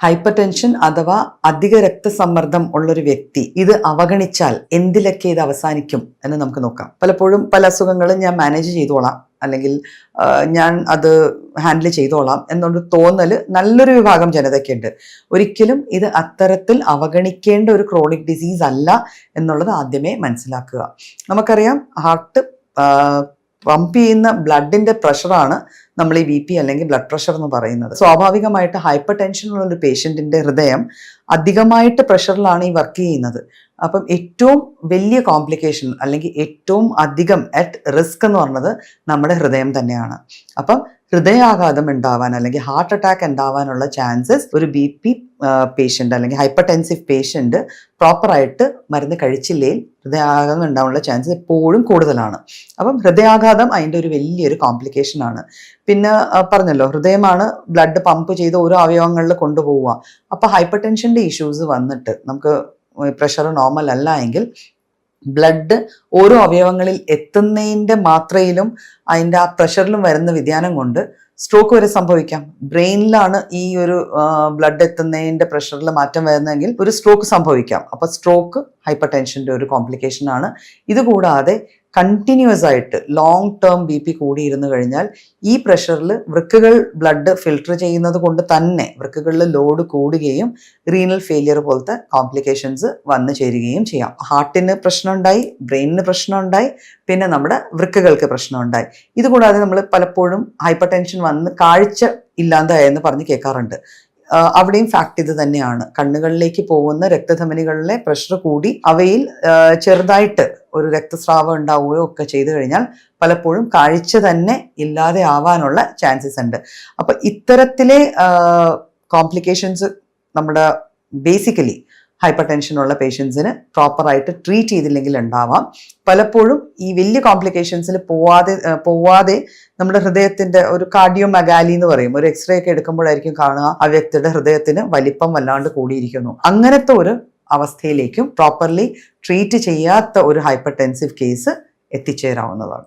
Hyper tension അഥവാ അധിക രക്തസമ്മർദ്ദം ഉള്ളൊരു വ്യക്തി ഇത് അവഗണിച്ചാൽ എന്തിലൊക്കെ ഇത് അവസാനിക്കും എന്ന് നമുക്ക് നോക്കാം. പലപ്പോഴും പല അസുഖങ്ങളും ഞാൻ മാനേജ് ചെയ്തോളാം, അല്ലെങ്കിൽ ഞാൻ അത് ഹാൻഡിൽ ചെയ്തോളാം എന്നൊരു തോന്നൽ നല്ലൊരു വിഭാഗം ജനതയ്ക്കുണ്ട്. ഒരിക്കലും ഇത് അത്തരത്തിൽ അവഗണിക്കേണ്ട ഒരു ക്രോണിക് ഡിസീസ് അല്ല എന്നുള്ളത് ആദ്യമേ മനസ്സിലാക്കുക. നമുക്കറിയാം, ഹാർട്ട് പമ്പ് ചെയ്യുന്ന ബ്ലഡിന്റെ പ്രഷറാണ് നമ്മൾ ഈ BP അല്ലെങ്കിൽ ബ്ലഡ് പ്രഷർ എന്ന് പറയുന്നത്. സ്വാഭാവികമായിട്ട് ഹൈപ്പർ ടെൻഷനുള്ള ഒരു പേഷ്യന്റിന്റെ ഹൃദയം അധികമായിട്ട് പ്രഷറിലാണ് ഈ വർക്ക് ചെയ്യുന്നത്. അപ്പം ഏറ്റവും വലിയ കോംപ്ലിക്കേഷൻ അല്ലെങ്കിൽ ഏറ്റവും അധികം അറ്റ് റിസ്ക് എന്ന് പറയുന്നത് നമ്മുടെ ഹൃദയം തന്നെയാണ്. അപ്പം ഹൃദയാഘാതം ഉണ്ടാവാൻ അല്ലെങ്കിൽ ഹാർട്ട് അറ്റാക്ക് ഉണ്ടാവാനുള്ള ചാൻസസ് ഒരു BP പേഷ്യൻ്റ് അല്ലെങ്കിൽ ഹൈപ്പർ ടെൻസീവ് പേഷ്യൻ്റ് പ്രോപ്പറായിട്ട് മരുന്ന് കഴിച്ചില്ലെങ്കിൽ ഹൃദയാഘാതം ഉണ്ടാവാനുള്ള ചാൻസസ് എപ്പോഴും കൂടുതലാണ്. അപ്പം ഹൃദയാഘാതം അതിൻ്റെ ഒരു വലിയൊരു കോംപ്ലിക്കേഷൻ ആണ്. പിന്നെ പറഞ്ഞല്ലോ, ഹൃദയമാണ് ബ്ലഡ് പമ്പ് ചെയ്ത് ഓരോ അവയവങ്ങളിൽ കൊണ്ടുപോവുക. അപ്പം ഹൈപ്പർ ടെൻഷൻ്റെ ഇഷ്യൂസ് വന്നിട്ട് നമുക്ക് പ്രഷർ നോർമൽ അല്ല എങ്കിൽ ബ്ലഡ് ഓരോ അവയവങ്ങളിൽ എത്തുന്നതിൻ്റെ മാത്രയിലും അതിൻ്റെ ആ പ്രഷറിലും വരുന്ന വ്യതിയാനം കൊണ്ട് സ്ട്രോക്ക് വരെ സംഭവിക്കാം. ബ്രെയിനിലാണ് ഈ ഒരു ബ്ലഡ് എത്തുന്നതിൻ്റെ പ്രഷറിൽ മാറ്റം വരുന്നതെങ്കിൽ ഒരു സ്ട്രോക്ക് സംഭവിക്കാം. അപ്പോൾ സ്ട്രോക്ക് ഹൈപ്പർ ടെൻഷൻ്റെ ഒരു കോംപ്ലിക്കേഷൻ ആണ്. ഇതുകൂടാതെ കണ്ടിന്യൂസ് ആയിട്ട് ലോങ് ടേം BP കൂടിയിരുന്നു കഴിഞ്ഞാൽ ഈ പ്രഷറിൽ വൃക്കകൾ ബ്ലഡ് ഫിൽട്ടർ ചെയ്യുന്നത് കൊണ്ട് തന്നെ വൃക്കകളിൽ ലോഡ് കൂടുകയും റീനൽ ഫെയിലിയർ പോലത്തെ കോംപ്ലിക്കേഷൻസ് വന്നു ചേരുകയും ചെയ്യാം. ഹാർട്ടിന് പ്രശ്നമുണ്ടായി, ബ്രെയിനിന് പ്രശ്നമുണ്ടായി, പിന്നെ നമ്മുടെ വൃക്കകൾക്ക് പ്രശ്നമുണ്ടായി. ഇതുകൂടാതെ നമ്മൾ പലപ്പോഴും ഹൈപ്പർ ടെൻഷൻ വന്ന് കാഴ്ച ഇല്ലാതായെന്ന് പറഞ്ഞ് കേൾക്കാറുണ്ട്. അവിടെയും ഫാക്ട് ഇത് തന്നെയാണ്. കണ്ണുകളിലേക്ക് പോകുന്ന രക്തധമനികളിലെ പ്രഷർ കൂടി അവയിൽ ചെറുതായിട്ട് ഒരു രക്തസ്രാവം ഉണ്ടാവുകയോ ഒക്കെ ചെയ്തു കഴിഞ്ഞാൽ പലപ്പോഴും കാഴ്ച തന്നെ ഇല്ലാതെ ആവാനുള്ള ചാൻസസ് ഉണ്ട്. അപ്പൊ ഇത്തരത്തിലെ കോംപ്ലിക്കേഷൻസ് നമ്മുടെ ബേസിക്കലി ഹൈപ്പർ ടെൻഷനുള്ള പേഷ്യൻസിന് പ്രോപ്പറായിട്ട് ട്രീറ്റ് ചെയ്തില്ലെങ്കിൽ ഉണ്ടാവാം. പലപ്പോഴും ഈ വലിയ കോംപ്ലിക്കേഷൻസിൽ പോവാതെ നമ്മുടെ ഹൃദയത്തിന്റെ ഒരു കാർഡിയോമെഗാലി എന്ന് പറയും, ഒരു എക്സ്റേ ഒക്കെ എടുക്കുമ്പോഴായിരിക്കും കാണുക ആ വ്യക്തിയുടെ ഹൃദയത്തിന് വലിപ്പം വല്ലാണ്ട് കൂടിയിരിക്കുന്നു. അങ്ങനത്തെ ഒരു അവസ്ഥയിലേക്കും പ്രോപ്പർലി ട്രീറ്റ് ചെയ്യാത്ത ഒരു ഹൈപ്പർ ടെൻസീവ് കേസ് എത്തിച്ചേരാവുന്നതാണ്.